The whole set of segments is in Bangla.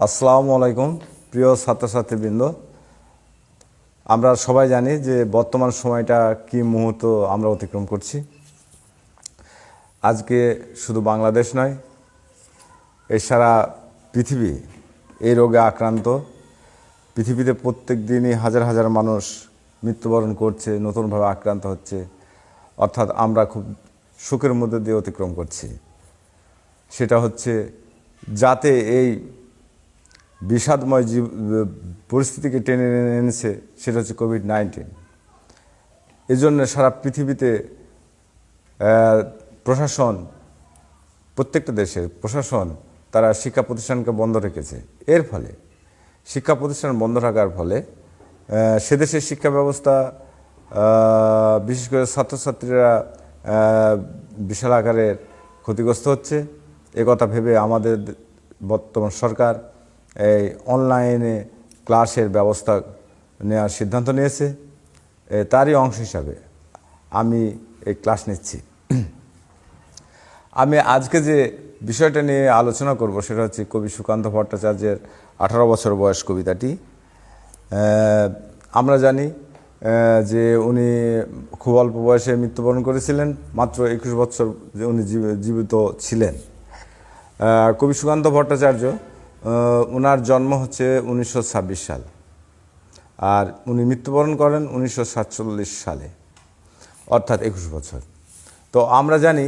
আসসালামু আলাইকুম প্রিয় ছাত্রছাত্রীবৃন্দ। আমরা সবাই জানি যে বর্তমান সময়টা কি মুহূর্ত আমরা অতিক্রম করছি। আজকে শুধু বাংলাদেশ নয়, এই সারা পৃথিবী এই রোগে আক্রান্ত। পৃথিবীতে প্রত্যেক দিনই হাজার হাজার মানুষ মৃত্যুবরণ করছে, নতুনভাবে আক্রান্ত হচ্ছে। অর্থাৎ আমরা খুব শোকের মধ্যে দিয়ে অতিক্রম করছি। সেটা হচ্ছে যাতে এই বিষাদময় পরিস্থিতিকে টেনে এনেছে, সেটা হচ্ছে কোভিড-19। এই জন্য সারা পৃথিবীতে প্রশাসন, প্রত্যেকটা দেশের প্রশাসন তারা শিক্ষা প্রতিষ্ঠানকে বন্ধ রেখেছে। এর ফলে শিক্ষা প্রতিষ্ঠান বন্ধ রাখার ফলে সে দেশের শিক্ষা ব্যবস্থা, বিশেষ করে ছাত্রছাত্রীরা বিশাল আকারের ক্ষতিগ্রস্ত হচ্ছে। একথা ভেবে আমাদের বর্তমান সরকার এই অনলাইনে ক্লাসের ব্যবস্থা নেওয়ার সিদ্ধান্ত নিয়েছে। তারই অংশ হিসাবে আমি এই ক্লাস নিচ্ছি। আমি আজকে যে বিষয়টা নিয়ে আলোচনা করব সেটা হচ্ছে কবি সুকান্ত ভট্টাচার্যের 18 বছর বয়স কবিতাটি। আমরা জানি যে উনি খুব অল্প বয়সে মৃত্যুবরণ করেছিলেন, মাত্র 21 বছর যে উনি জীবিত ছিলেন। কবি সুকান্ত ভট্টাচার্য, ওনার জন্ম হচ্ছে 1926 সাল, আর উনি মৃত্যুবরণ করেন 1947 সালে, অর্থাৎ 21 বছর। তো আমরা জানি,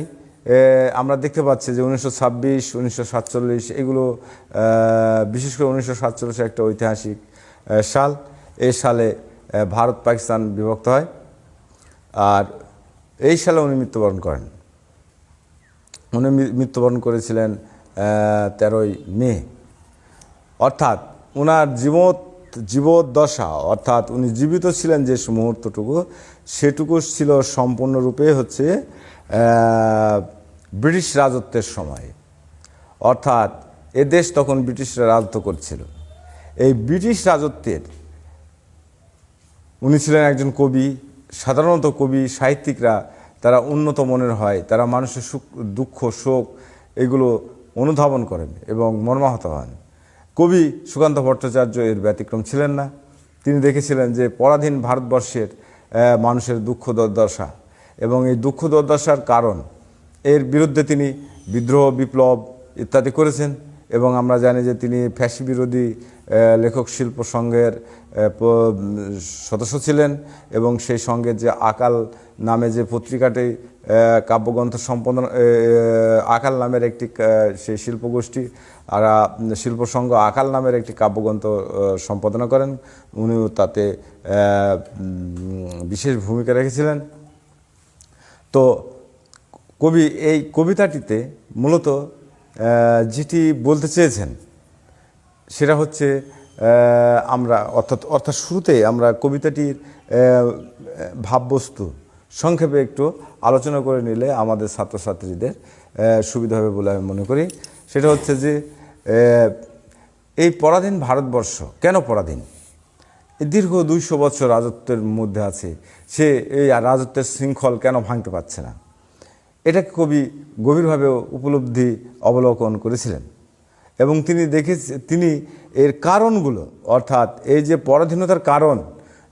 আমরা দেখতে পাচ্ছি যে 1926, 1947 এগুলো, বিশেষ করে 1947 একটা ঐতিহাসিক সাল। এই সালে ভারত পাকিস্তান বিভক্ত হয়, আর এই সালে উনি মৃত্যুবরণ করেন। উনি মৃত্যুবরণ করেছিলেন 13ই মে। অর্থাৎ ওনার জীবদ্দশা, অর্থাৎ উনি জীবিত ছিলেন যে মুহূর্তটুকু, সেটুকু ছিল সম্পূর্ণরূপে হচ্ছে ব্রিটিশ রাজত্বের সময়। অর্থাৎ এদেশ তখন ব্রিটিশরা রাজত্ব করছিল। এই ব্রিটিশ রাজত্বের উনি ছিলেন একজন কবি। সাধারণত কবি সাহিত্যিকরা তারা উন্নত মনের হয়, তারা মানুষের সুখ, দুঃখ, শোক এগুলো অনুধাবন করেন এবং মর্মাহত হন। কবি সুকান্ত ভট্টাচার্য এর ব্যতিক্রম ছিলেন না। তিনি দেখেছিলেন যে পরাধীন ভারতবর্ষের মানুষের দুঃখ দুর্দশা, এবং এই দুঃখ দুর্দশার কারণ, এর বিরুদ্ধে তিনি বিদ্রোহ, বিপ্লব ইত্যাদি করেছেন। এবং আমরা জানি যে তিনি ফ্যাসি বিরোধী লেখক শিল্প সংঘের সদস্য ছিলেন, এবং সেই সঙ্গে যে আকাল নামে যে পত্রিকাটি কাব্যগ্রন্থ সম্পাদন, আকাল নামের একটি সেই শিল্পগোষ্ঠী আর শিল্পসংঘ আকাল নামের একটি কাব্যগ্রন্থ সম্পাদনা করেন। উনিও তাতে বিশেষ ভূমিকা রেখেছিলেন। তো কবি এই কবিতাটিতে মূলত যেটি বলতে চেয়েছেন সেটা হচ্ছে, আমরা অর্থাৎ শুরুতে আমরা কবিতাটির ভাববস্তু সংক্ষেপে একটু আলোচনা করে নিলে আমাদের ছাত্রছাত্রীদের সুবিধা হবে বলে আমি মনে করি। সেটা হচ্ছে যে এই পরাধীন ভারতবর্ষ কেন পরাধীন? দীর্ঘ 200 বছর রাজত্বের মধ্যে আছে, সে এই রাজত্বের শৃঙ্খল কেন ভাঙতে পারছে না? এটাকে কবি গভীরভাবে উপলব্ধি অবলোকন করেছিলেন, এবং তিনি এর কারণগুলো, অর্থাৎ এই যে পরাধীনতার কারণ,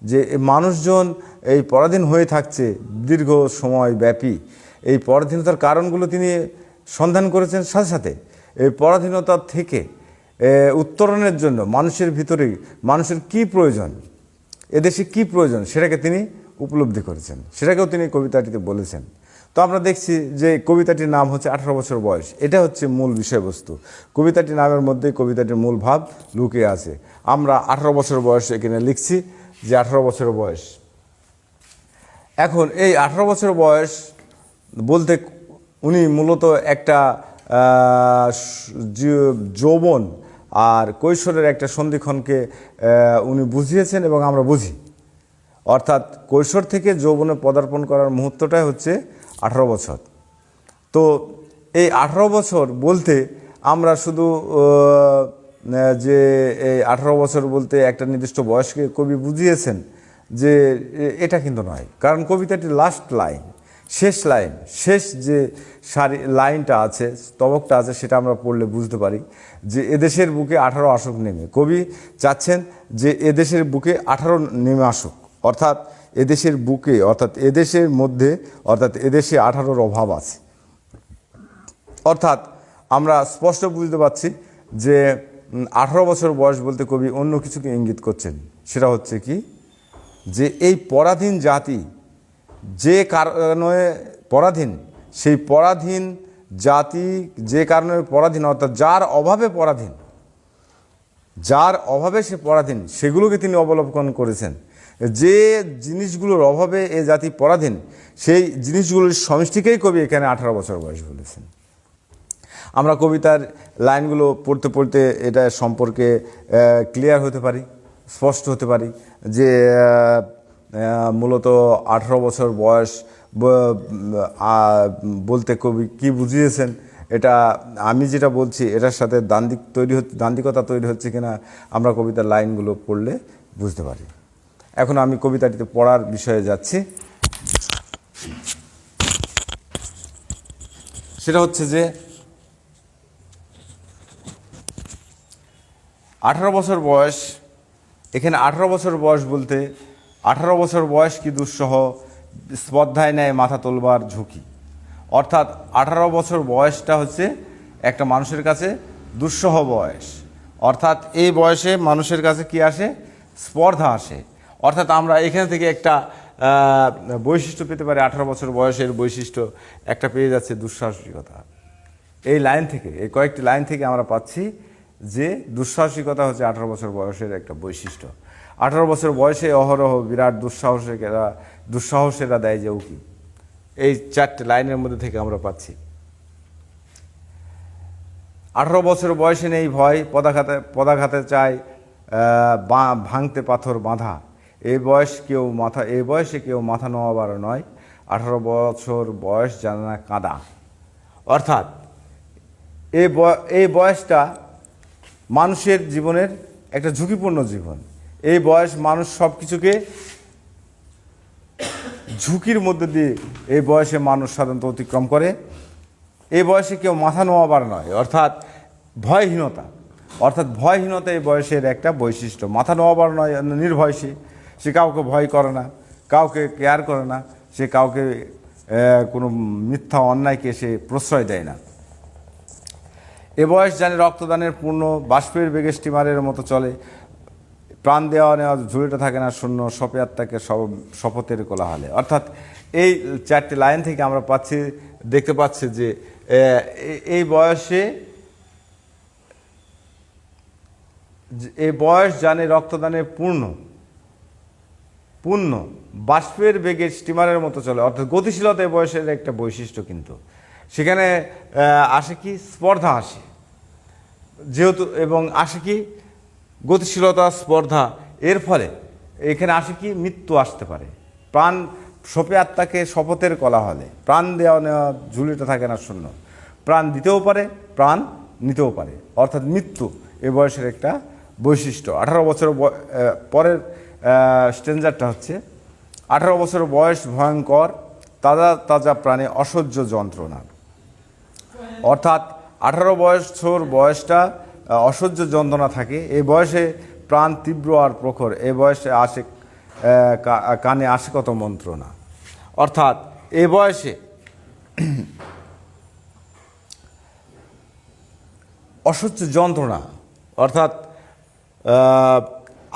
যে মানুষজন এই পরাধীন হয়ে থাকছে দীর্ঘ সময় ব্যাপী, এই পরাধীনতার কারণগুলো তিনি সন্ধান করেছেন। সাথে সাথে এই পরাধীনতা থেকে উত্তরণের জন্য মানুষের ভিতরে মানুষের কি প্রয়োজন, এদেশে কি প্রয়োজন, সেটাকে তিনি উপলব্ধি করেছেন, সেটাকেও তিনি কবিতাটিতে বলেছেন। তো আমরা দেখছি যে কবিতাটির নাম হচ্ছে 18 বছর বয়স। এটা হচ্ছে মূল বিষয়বস্তু। কবিতাটির নামের মধ্যেই কবিতাটির মূল ভাব লুকিয়ে আছে। আমরা 18 বছর বয়স এখানে লিখছি, যে 18 বছর বয়স। এখন এই 18 বছর বয়স বলতে উনি মূলত একটা যৌবন আর কৈশোরের একটা সন্ধিক্ষণকে উনি বুঝিয়েছেন, এবং আমরা বুঝি। অর্থাৎ কৈশোর থেকে যৌবনে পদার্পণ করার মুহূর্তটাই হচ্ছে 18 বছর। তো এই 18 বছর বলতে আমরা শুধু যে এই 18 বছর বলতে একটা নির্দিষ্ট বয়সকে কবি বুঝিয়েছেন, যে এটা কিন্তু নয়। কারণ কবিতাটির লাস্ট লাইন, শেষ লাইন, শেষ যে লাইনটা আছে, স্তবকটা আছে, সেটা আমরা পড়লে বুঝতে পারি যে এদেশের বুকে 18 আসুক নেমে। কবি চাচ্ছেন যে এদেশের বুকে 18 নেমে আসুক, অর্থাৎ এদেশের বুকে, অর্থাৎ এদেশের মধ্যে, অর্থাৎ এদেশে 18 অভাব আছে। অর্থাৎ আমরা স্পষ্ট বুঝতে পারছি যে 18 বছর বয়স বলতে কবি অন্য কিছুকে ইঙ্গিত করছেন। সেটা হচ্ছে কি, যে এই পরাধীন জাতি যে কারণে পরাধীন, সেই পরাধীন জাতি যে কারণে পরাধীন, অর্থাৎ যার অভাবে পরাধীন, যার অভাবে সে পরাধীন, সেগুলোকে তিনি অবলোকন করেছেন। যে জিনিসগুলোর অভাবে এ জাতি পরাধীন, সেই জিনিসগুলোর সমষ্টিকেই কবি এখানে 18 বছর বয়স বলেছেন। আমরা কবিতার লাইনগুলো পড়তে পড়তে এটা সম্পর্কে ক্লিয়ার হতে পারি, স্পষ্ট হতে পারি যে মূলত 18 বছর বয়স বলতে কবি কি বুঝিয়েছেন। এটা আমি যেটা বলছি এটার সাথে দান্দিকতা তৈরি হচ্ছে কিনা আমরা কবিতার লাইনগুলো পড়লে বুঝতে পারি। এখন আমি কবিতাটিতে পড়ার বিষয়ে যাচ্ছি। সেটা হচ্ছে যে 18 বছর বয়স, এখানে 18 বছর বয়স বলতে 18 বছর বয়স কি দুঃসহ, স্পর্ধায় নেয় মাথা তোলবার ঝুঁকি। অর্থাৎ 18 বছর বয়সটা হচ্ছে একটা মানুষের কাছে দুঃসহ বয়স। অর্থাৎ এই বয়সে মানুষের কাছে কি আসে, স্পর্ধা আসে। অর্থাৎ আমরা এখান থেকে একটা বৈশিষ্ট্য পেতে পারি, 18 বছর বয়সের বৈশিষ্ট্য একটা পেয়ে যাচ্ছে দুঃসাহসিকতা। এই লাইন থেকে, এই কয়েকটি লাইন থেকে আমরা পাচ্ছি যে দুঃসাহসিকতা হচ্ছে 18 বছর বয়সের একটা বৈশিষ্ট্য। 18 বছর বয়সে অহরহ বিরাট দুঃসাহসেরা দেয় যে উকি। এই 4টে লাইনের মধ্যে থেকে আমরা পাচ্ছি 18 বছর বয়সে নেই ভয়, পদাঘাতে চায় ভাঙতে পাথর বাঁধা। এই বয়সে কেউ মাথা নোয়াবার নয়, 18 বছর বয়স জানে না কাঁদা। অর্থাৎ এই বয়সটা মানুষের জীবনের একটা ঝুঁকিপূর্ণ জীবন। এই বয়স মানুষ সব কিছুকে ঝুঁকির মধ্যে দিয়ে এই বয়সে মানুষ সাধারণত অতিক্রম করে। এই বয়সে কেউ মাথা নোয়াবার নয়, অর্থাৎ ভয়হীনতা। এই বয়সের একটা বৈশিষ্ট্য। মাথা নোয়াবার নয়, নির্ভয়সী। সে কাউকে ভয় করে না, কাউকে কেয়ার করে না, সে কাউকে কোনো মিথ্যা অন্যায়কে সে প্রশ্রয় দেয় না। এ বয়স জানে রক্তদানের পূর্ণ, বাষ্পের বেগে স্টিমারের মতো চলে, প্রাণ দেওয়া নেওয়া ঝুড়িটা থাকে না শূন্য, সপে আত্মাকে শপথের কোলাহলে। অর্থাৎ এই 4টে লাইন থেকে আমরা দেখতে পাচ্ছি যে এই বয়স জানে রক্তদানের পূর্ণ, বাষ্পের বেগে স্টিমারের মতো চলে। অর্থাৎ গতিশীলতা এই বয়সের একটা বৈশিষ্ট্য। কিন্তু সেখানে আসে কি, স্পর্ধা আসে যেহেতু, এবং আসে কি গতিশীলতা, স্পর্ধা। এর ফলে এখানে আসে কি, মৃত্যু আসতে পারে। প্রাণ সপে আত্মাকে শপথের কোলাহলে, প্রাণ দেওয়া নেওয়া ঝুলিটা থাকে না শূন্য। প্রাণ দিতেও পারে, প্রাণ নিতেও পারে। অর্থাৎ মৃত্যু এ বয়সের একটা বৈশিষ্ট্য। 18 বছর পরের স্ট্যান্ডারটা হচ্ছে 18 বছর বয়স ভয়ঙ্কর, তাজা প্রাণে অসহ্য যন্ত্রণা। অর্থাৎ 18 বছর বয়সটা অসহ্য যন্ত্রণা থাকে। এই বয়সে প্রাণ তীব্র আর প্রখর। এই বয়সে আসে কানে আসে কত মন্ত্রণা। অর্থাৎ এই বয়সে অসহ্য যন্ত্রণা, অর্থাৎ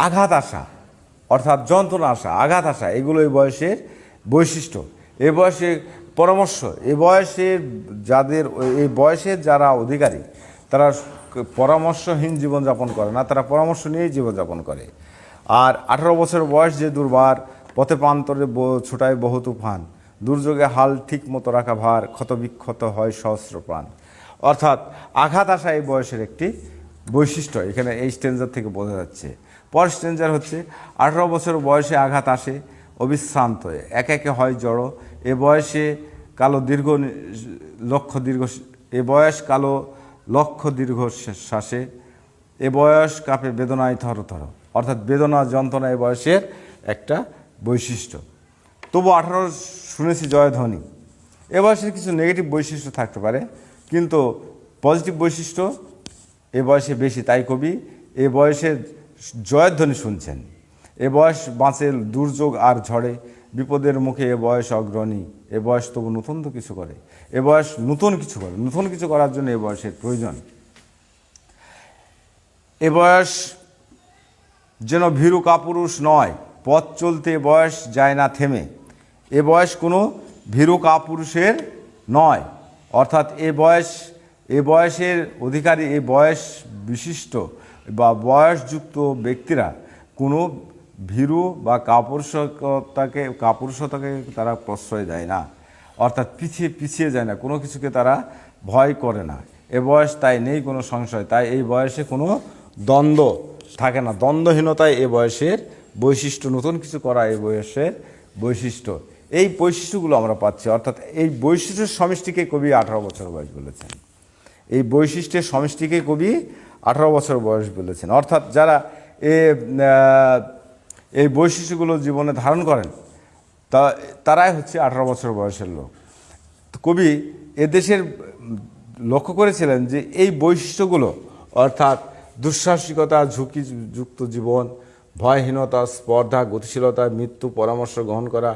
আঘাত আসা, অর্থাৎ যন্ত্রণা আসা, আঘাত আসা, এগুলো এই বয়সের বৈশিষ্ট্য। এই বয়সে পরামর্শ, এই বয়সের যারা অধিকারী তারা পরামর্শহীন জীবনযাপন করে না, তারা পরামর্শ নিয়েই জীবনযাপন করে। আর 18 বছর বয়স যে দুর্বার, পথে প্রান্তরে ছোটায় বহু তুফান, দুর্যোগে হাল ঠিক মতো রাখা ভার, ক্ষতবিক্ষত হয় সহস্র প্রাণ। অর্থাৎ আঘাত আসা এই বয়সের একটি বৈশিষ্ট্য এখানে এই স্ট্যান্ডার থেকে বোঝা যাচ্ছে। পরের স্ট্যান্ডার হচ্ছে 18 বছর বয়সে আঘাত আসে অবিশ্রান্ত, একে একে হয় জড়ো। এ বয়সে কালো লক্ষ দীর্ঘ শ্বাসে, এ বয়স কাঁপে বেদনায় থরথর। অর্থাৎ বেদনা, যন্ত্রণা এই বয়সের একটা বৈশিষ্ট্য। তবু 18 শুনেছি জয়ধ্বনি, এ বয়সের কিছু নেগেটিভ বৈশিষ্ট্য থাকতে পারে, কিন্তু পজিটিভ বৈশিষ্ট্য এ বয়সে বেশি। তাই কবি এ বয়সে জয়ধ্বনি শুনছেন। এ বয়স বাঁচে দুর্যোগ আর ঝড়ে, বিপদের মুখে এ বয়স অগ্রণী। এ বয়স তবু নতুন তো কিছু করে, এ বয়স নতুন কিছু করে, নতুন কিছু করার জন্য এ বয়সের প্রয়োজন। এ বয়স যেন ভীরু কাপুরুষ নয়, পথ চলতে এ বয়স যায় না থেমে। এ বয়স কোনো ভীরু কাপুরুষের নয়, অর্থাৎ এ বয়সের অধিকারী, এ বয়স বিশিষ্ট বা বয়সযুক্ত ব্যক্তিরা কোনো ভীরু বা কাপুরুষতাকে তারা প্রশ্রয় দেয় না, অর্থাৎ পিছিয়ে যায় না, কোনো কিছুকে তারা ভয় করে না। এ বয়স তাই নেই কোনো সংশয়, তাই এই বয়সে কোনো দ্বন্দ্ব থাকে না। দ্বন্দ্বহীনতায় এ বয়সের বৈশিষ্ট্য, নতুন কিছু করা এই বয়সের বৈশিষ্ট্য। এই বৈশিষ্ট্যগুলো আমরা পাচ্ছি, অর্থাৎ এই বৈশিষ্ট্যের সমষ্টিকে কবি 18 বছর বয়স বলেছেন। এই বৈশিষ্ট্যের সমষ্টিকে কবি 18 বছর বয়স বলেছেন, অর্থাৎ যারা এই বৈশিষ্ট্যগুলো জীবনে ধারণ করেন তারাই হচ্ছে 18 বছর বয়সের লোক। কবি এদেশের লক্ষ্য করেছিলেন যে এই বৈশিষ্ট্যগুলো, অর্থাৎ দুঃসাহসিকতা, ঝুঁকিযুক্ত জীবন, ভয়হীনতা, স্পর্ধা, গতিশীলতা, মৃত্যু, পরামর্শ গ্রহণ করা,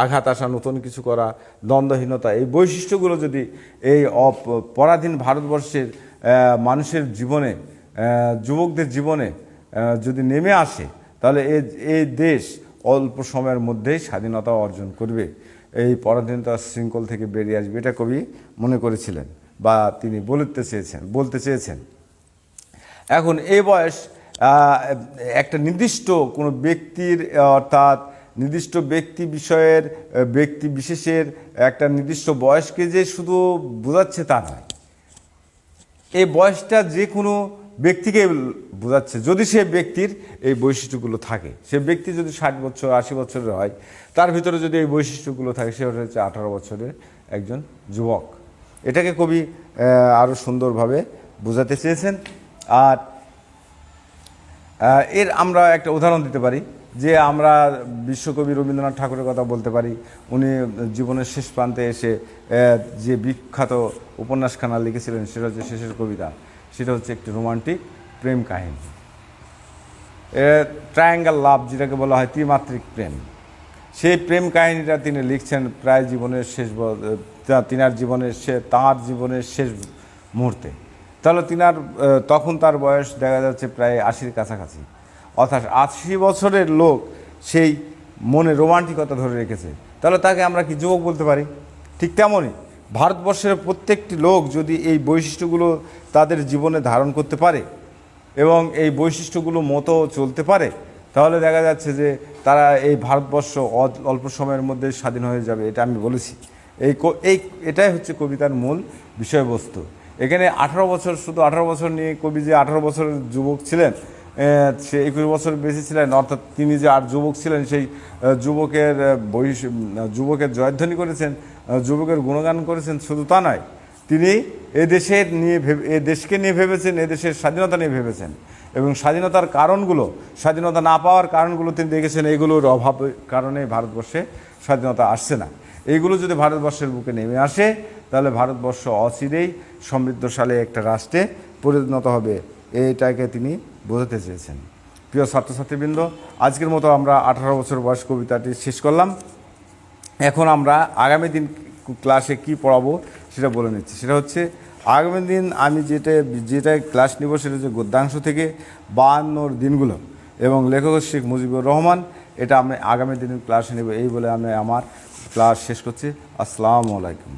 আঘাত আসা, নতুন কিছু করা, দ্বন্দ্বহীনতা, এই বৈশিষ্ট্যগুলো যদি এই পরাধীন ভারতবর্ষের মানুষের জীবনে, যুবকদের জীবনে যদি নেমে আসে, তাহলে এই দেশ অল্প সময়ের মধ্যেই স্বাধীনতা অর্জন করবে, এই পরাধীনতার শৃঙ্খল থেকে বেরিয়ে আসবে। এটা কবি মনে করেছিলেন বা তিনি বলতে চেয়েছেন। এখন এই বয়স একটা নির্দিষ্ট কোনো ব্যক্তির, অর্থাৎ নির্দিষ্ট ব্যক্তি বিষয়ের, ব্যক্তি বিশেষের একটা নির্দিষ্ট বয়সকে যে শুধু বোঝাচ্ছে তা নয়। এই বয়সটা যে কোনো ব্যক্তিকে বোঝাচ্ছে, যদি সে ব্যক্তির এই বৈশিষ্ট্যগুলো থাকে। সে ব্যক্তি যদি 60 বছর 80 বছরের হয়, তার ভিতরে যদি এই বৈশিষ্ট্যগুলো থাকে, সে হচ্ছে 18 বছরের একজন যুবক। এটাকে কবি আরও সুন্দরভাবে বোঝাতে চেয়েছেন। আর এর আমরা একটা উদাহরণ দিতে পারি, যে আমরা বিশ্বকবি রবীন্দ্রনাথ ঠাকুরের কথা বলতে পারি। উনি জীবনের শেষ প্রান্তে এসে যে বিখ্যাত উপন্যাসখানা লিখেছিলেন, সেটা হচ্ছে শেষের কবিতা। সেটা হচ্ছে একটি রোমান্টিক প্রেম কাহিনী, ট্রায়াঙ্গেল লাভ, যেটাকে বলা হয় ত্রিমাত্রিক প্রেম। সেই প্রেম কাহিনীটা তিনি লিখছেন প্রায় জীবনের তাঁর জীবনের শেষ মুহূর্তে। তাহলে তখন তার বয়স দেখা যাচ্ছে প্রায় 80-র কাছাকাছি, অর্থাৎ 80 বছরের লোক সেই মনে রোমান্টিকতা ধরে রেখেছে। তাহলে তাকে আমরা কি যুবক বলতে পারি? ঠিক তেমনই ভারতবর্ষের প্রত্যেকটি লোক যদি এই বৈশিষ্ট্যগুলো তাদের জীবনে ধারণ করতে পারে এবং এই বৈশিষ্ট্যগুলো মতো চলতে পারে, তাহলে দেখা যাচ্ছে যে তারা এই ভারতবর্ষ অল্প সময়ের মধ্যে স্বাধীন হয়ে যাবে। এটা আমি বলেছি। এটাই হচ্ছে কবিতার মূল বিষয়বস্তু। এখানে 18 বছর, শুধু 18 বছর নিয়ে কবি যে 18 বছরের যুবক ছিলেন, সে 21 বছর বেশি ছিলেন, অর্থাৎ তিনি যে আর যুবক ছিলেন, সেই যুবকের জয়ধ্বনি করেছেন, যুবকের গুণগান করেছেন, শুধু তা নয়, তিনি এ দেশকে নিয়ে ভেবেছেন, এ দেশের স্বাধীনতা নিয়ে ভেবেছেন, এবং স্বাধীনতার কারণগুলো, স্বাধীনতা না পাওয়ার কারণগুলো তিনি দেখেছেন। এইগুলোর অভাবের কারণে ভারতবর্ষে স্বাধীনতা আসছে না। এইগুলো যদি ভারতবর্ষের বুকে নেমে আসে, তাহলে ভারতবর্ষ অচিরেই সমৃদ্ধশালী একটা রাষ্ট্রে পরিণত হবে। এইটাকে তিনি বোঝাতে চেয়েছেন। প্রিয় ছাত্রছাত্রীবৃন্দ, আজকের মতো আমরা 18 বছর বয়স কবিতাটি শেষ করলাম। এখন আমরা আগামী দিন ক্লাসে কি পড়াবো সেটা বলে নিচ্ছি। সেটা হচ্ছে আগামী দিন আমি যেটা ক্লাস নিব, সেটা হচ্ছে গদ্যাংশ থেকে 52 দিনগুলো, এবং লেখক শেখ মুজিবুর রহমান। এটা আমি আগামী দিনের ক্লাসে নেব। এই বলে আমি আমার ক্লাস শেষ করছি। আসসালামু আলাইকুম।